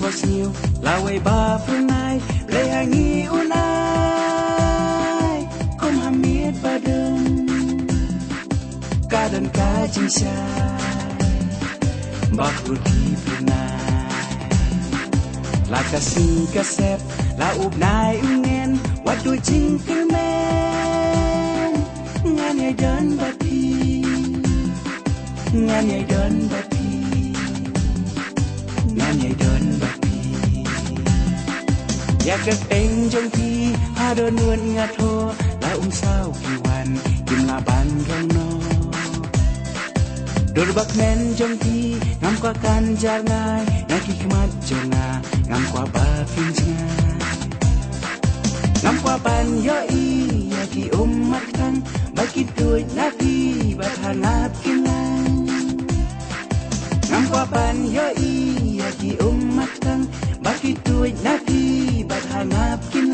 pos nhiều là way ba phương này lệ hàng nghi unai không ham miết ba đừng ca đơn ca chinh sai ba phương kỳ phương này là kasih kasep là úp nai ungen wat đôi chinh cứ men ngan nhảy đơn ba thi ngan nhảy đơn ba thi ngan nhảy đơn ba thiอยากเก็บเองจงทีหาเดินนวลงาโทละเศร้ากี่วันกินลาบันร้องนอดบักแมนจงทีงามกว่ากันจากนายนาคิขมัดจงงางามกว่าบาฟินชงางามกว่าปันย่ออีอยากกี่มัดทั้งบากินตัวนาทีบาทานาบกินลังงามกว่าปันย่ออีอยากกี่มัดทั้งบากินตัวนาทีบาทานาบกิน